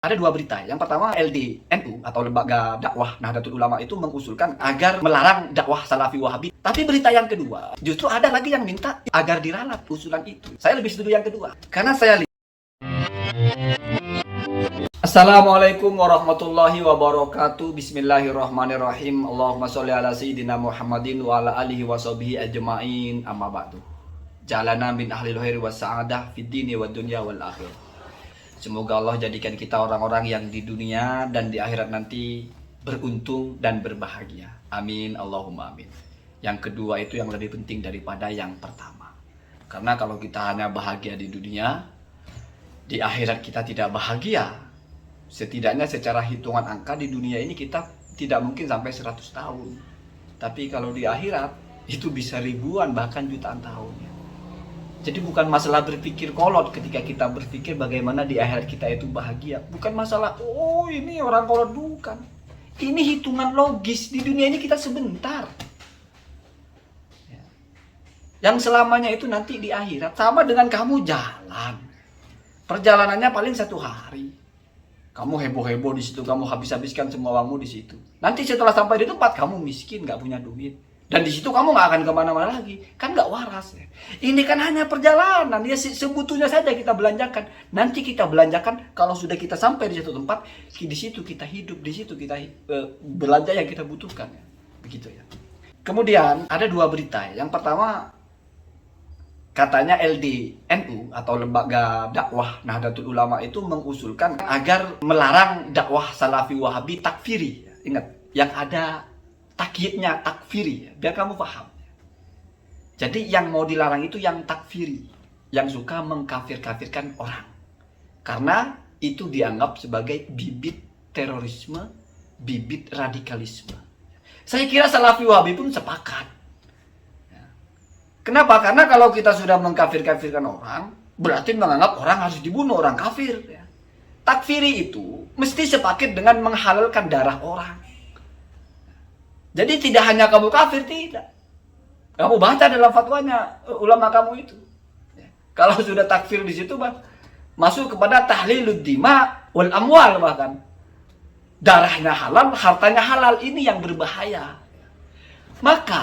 Ada dua berita. Yang pertama, LDNU atau Lembaga Dakwah Nahdlatul Ulama itu mengusulkan agar melarang dakwah Salafi Wahabi. Tapi berita yang kedua, justru ada lagi yang minta agar diralat usulan itu. Saya lebih setuju yang kedua. Karena saya lihat. Assalamualaikum warahmatullahi wabarakatuh. Bismillahirrahmanirrahim. Allahumma sholli ala sayyidina Muhammadin wa ala alihi wa sahbihi ajma'in. Amma ba'du. Jalana min ahlil khairi was sa'adah fid dini wad dunya wal akhirah. Semoga Allah jadikan kita orang-orang yang di dunia dan di akhirat nanti beruntung dan berbahagia. Amin, Allahumma amin. Yang kedua itu yang lebih penting daripada yang pertama. Karena kalau kita hanya bahagia di dunia, di akhirat kita tidak bahagia. Setidaknya secara hitungan angka di dunia ini kita tidak mungkin sampai 100 tahun. Tapi kalau di akhirat itu bisa ribuan bahkan jutaan tahun. Jadi bukan masalah berpikir kolot ketika kita berpikir bagaimana di akhirat kita itu bahagia. Bukan masalah, oh ini orang kolot, bukan. Ini hitungan logis, di dunia ini kita sebentar. Yang selamanya itu nanti di akhirat. Sama dengan kamu jalan. Perjalanannya paling 1 hari. Kamu heboh-heboh di situ, kamu habis-habiskan semua uangmu di situ. Nanti setelah sampai di tempat, kamu miskin, gak punya duit. Dan di situ kamu nggak akan kemana-mana lagi, kan nggak waras ya. Ini kan hanya perjalanan, ya sebetulnya saja kita belanjakan. Nanti kita belanjakan kalau sudah kita sampai di satu tempat, di situ kita hidup, di situ kita belanja yang kita butuhkan, ya. Begitu ya. Kemudian ada dua berita. Yang pertama, katanya LDNU atau Lembaga Dakwah Nahdlatul Ulama itu mengusulkan agar melarang dakwah Salafi Wahabi takfiri. Ingat, yang ada takyidnya takfiri, biar kamu paham. Jadi yang mau dilarang itu yang takfiri, yang suka mengkafir-kafirkan orang. Karena itu dianggap sebagai bibit terorisme, bibit radikalisme. Saya kira Salafi Wahabi pun sepakat. Kenapa? Karena kalau kita sudah mengkafir-kafirkan orang, berarti menganggap orang harus dibunuh, orang kafir. Takfiri itu mesti sepaket dengan menghalalkan darah orang. Jadi tidak hanya kamu kafir, tidak. Kamu baca dalam fatwanya ulama kamu itu. Kalau sudah takfir di situ, masuk kepada tahlilud dima wal amwal bahkan. Darahnya halal, hartanya halal, ini yang berbahaya. Maka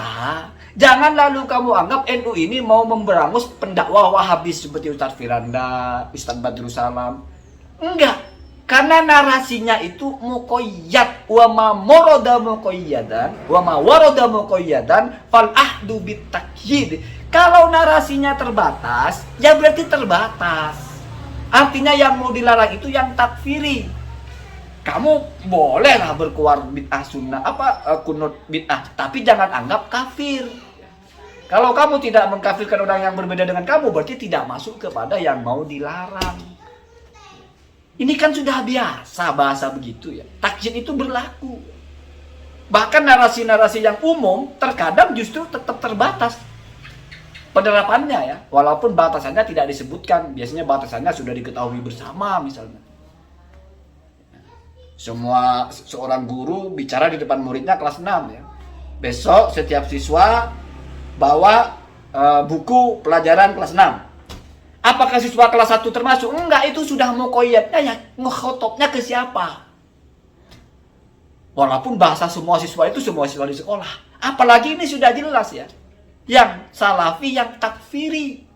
jangan lalu kamu anggap NU ini mau memberangus pendakwah Wahabis seperti Ustaz Firanda, Ustaz Badrus Salam. Enggak. Karena narasinya itu muqayyad, wa ma moroda muqayyadan, wa ma waroda muqayyadan, fal ahdu bitakyid. Kalau narasinya terbatas, ya berarti terbatas. Artinya yang mau dilarang itu yang takfiri. Kamu bolehlah berkuar bid'ah sunnah, kunut bid'ah, tapi jangan anggap kafir. Kalau kamu tidak mengkafirkan orang yang berbeda dengan kamu, berarti tidak masuk kepada yang mau dilarang. Ini kan sudah biasa bahasa begitu ya. Takyid itu berlaku. Bahkan narasi-narasi yang umum terkadang justru tetap terbatas penerapannya ya. Walaupun batasannya tidak disebutkan. Biasanya batasannya sudah diketahui bersama misalnya. Seorang guru bicara di depan muridnya kelas 6 ya. Besok setiap siswa bawa buku pelajaran kelas 6. Apakah siswa kelas 1 termasuk? Enggak, itu sudah muqayyadnya ya, ngekhotobnya ke siapa? Walaupun bahasa semua siswa itu semua siswa di sekolah. Apalagi ini sudah jelas ya. Yang salafi, yang takfiri.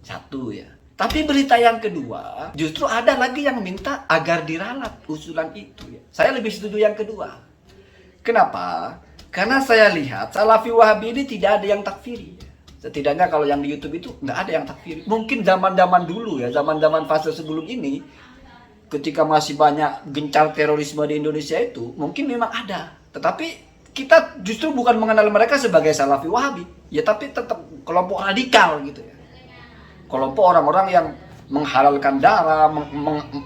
Satu ya. Tapi berita yang kedua, justru ada lagi yang minta agar diralat usulan itu ya. Saya lebih setuju yang kedua. Kenapa? Karena saya lihat Salafi Wahabi ini tidak ada yang takfiri. Setidaknya kalau yang di YouTube itu nggak ada yang takfiri. Mungkin zaman-zaman dulu ya, zaman-zaman fase sebelum ini, ketika masih banyak gencar terorisme di Indonesia itu, mungkin memang ada. Tetapi kita justru bukan mengenal mereka sebagai Salafi Wahabi, ya tapi tetap kelompok radikal gitu ya. Kelompok orang-orang yang menghalalkan darah,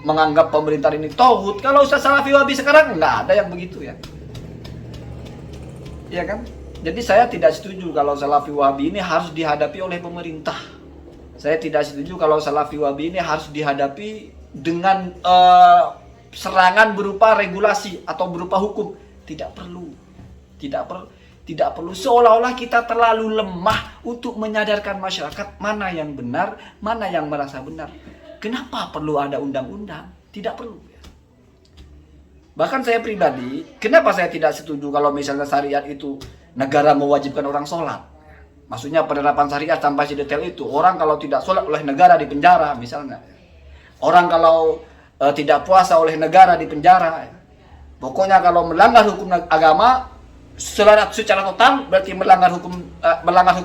menganggap pemerintah ini tauhid. Kalau Ustaz Salafi Wahabi sekarang nggak ada yang begitu ya. Iya kan? Jadi saya tidak setuju kalau Salafi Wahabi ini harus dihadapi oleh pemerintah. Saya tidak setuju kalau Salafi Wahabi ini harus dihadapi dengan serangan berupa regulasi atau berupa hukum. Tidak perlu. Tidak perlu. Seolah-olah kita terlalu lemah untuk menyadarkan masyarakat mana yang benar, mana yang merasa benar. Kenapa perlu ada undang-undang? Tidak perlu. Bahkan saya pribadi, kenapa saya tidak setuju kalau misalnya syariat itu negara mewajibkan orang sholat? Maksudnya penerapan syariat sampai sedetail itu. Orang kalau tidak sholat oleh negara di penjara misalnya. Orang kalau tidak puasa oleh negara di penjara. Pokoknya kalau melanggar hukum agama secara total berarti melanggar hukum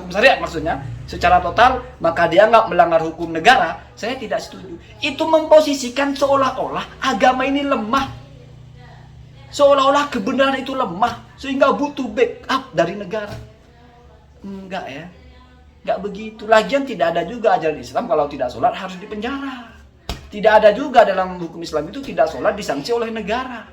syariat maksudnya. Secara total maka dianggap melanggar hukum negara. Saya tidak setuju. Itu memposisikan seolah-olah agama ini lemah. Seolah-olah kebenaran itu lemah sehingga butuh backup dari negara. Enggak ya. Enggak begitu. Lagian tidak ada juga ajaran Islam kalau tidak sholat harus dipenjara. Tidak ada juga dalam hukum Islam itu tidak sholat disanksi oleh negara.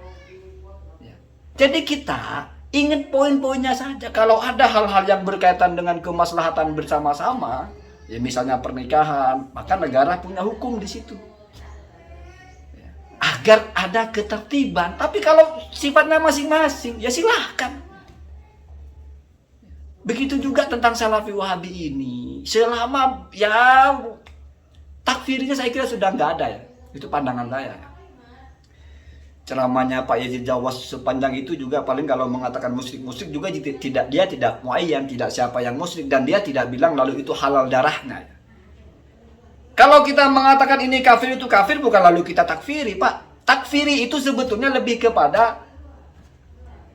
Ya. Jadi kita ingat poin-poinnya saja. Kalau ada hal-hal yang berkaitan dengan kemaslahatan bersama-sama, ya misalnya pernikahan, maka negara punya hukum di situ. Ya. Agar ada ketertiban. Tapi kalau sifatnya masing-masing, ya silahkan. Begitu juga tentang Salafi Wahabi ini. Selama ya takfirnya saya kira sudah nggak ada ya. Itu pandangan saya. Ceramahnya Pak Yazid Jawas sepanjang itu juga paling kalau mengatakan musyrik juga dia tidak muayyan, tidak siapa yang musyrik, dan dia tidak bilang lalu itu halal darahnya. Kalau kita mengatakan ini kafir itu kafir bukan lalu kita takfiri, Pak. Takfiri itu sebetulnya lebih kepada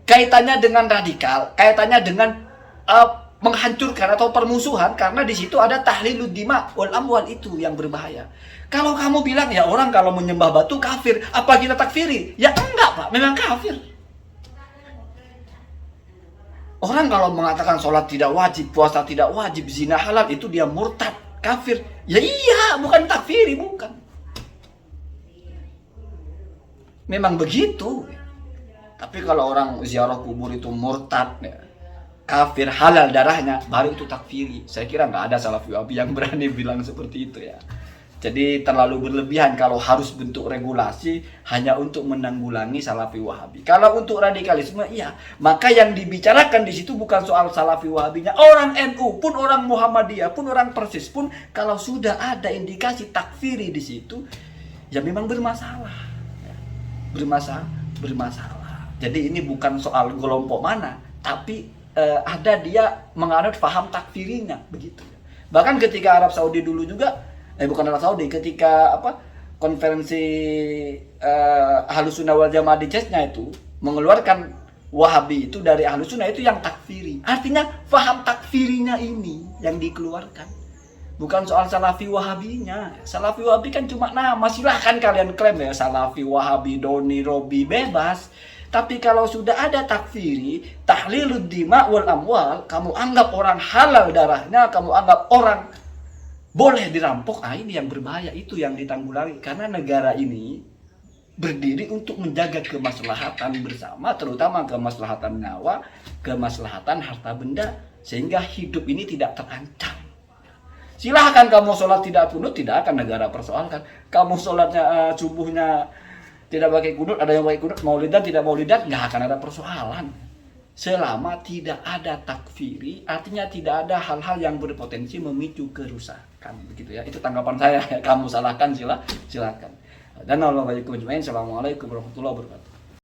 kaitannya dengan radikal, kaitannya dengan menghancurkan atau permusuhan, karena di situ ada tahlilud dima wal amwal, itu yang berbahaya. Kalau kamu bilang ya orang kalau menyembah batu kafir, apa kita takfiri? Ya enggak, Pak, memang kafir. Orang kalau mengatakan sholat tidak wajib, puasa tidak wajib, zina halal, itu dia murtad, kafir. Ya iya, bukan takfiri, bukan. Memang begitu. Tapi kalau orang ziarah kubur itu murtad ya, kafir, halal darahnya, baru itu takfiri. Saya kira nggak ada Salafi Wahabi yang berani bilang seperti itu ya. Jadi terlalu berlebihan kalau harus bentuk regulasi hanya untuk menanggulangi Salafi Wahabi. Kalau untuk radikalisme, iya. Maka yang dibicarakan di situ bukan soal Salafi Wahabinya. Orang NU pun, orang Muhammadiyah pun, orang Persis pun, kalau sudah ada indikasi takfiri di situ, ya memang bermasalah. Bermasalah. Jadi ini bukan soal kelompok mana, tapi ada dia menganut paham takfirinya begitu. Bahkan ketika Arab Saudi dulu juga, bukan Arab Saudi, ketika konferensi Ahlus Sunnah wal Jamaah di CES-nya itu mengeluarkan Wahabi itu dari Ahlus Sunnah itu yang takfiri. Artinya paham takfirinya ini yang dikeluarkan. Bukan soal Salafi Wahabinya. Salafi Wahabi kan cuma nama, silahkan kalian klaim ya Salafi Wahabi, Doni, Robi, bebas. Tapi kalau sudah ada takfiri, tahlilud dima wal amwal, kamu anggap orang halal darahnya, kamu anggap orang boleh dirampok, ini yang berbahaya, itu yang ditanggulangi. Karena negara ini berdiri untuk menjaga kemaslahatan bersama, terutama kemaslahatan nyawa, kemaslahatan harta benda, sehingga hidup ini tidak terancam. Silahkan kamu sholat tidak kunut, tidak akan negara persoalkan. Kamu sholatnya subuhnya tidak pakai kunut, ada yang pakai kunut, maulidan tidak maulidan, nggak akan ada persoalan. Selama tidak ada takfiri, artinya tidak ada hal-hal yang berpotensi memicu kerusakan, begitu ya. Itu tanggapan saya. Kamu salahkan silakan. Dan Assalamualaikum warahmatullahi wabarakatuh.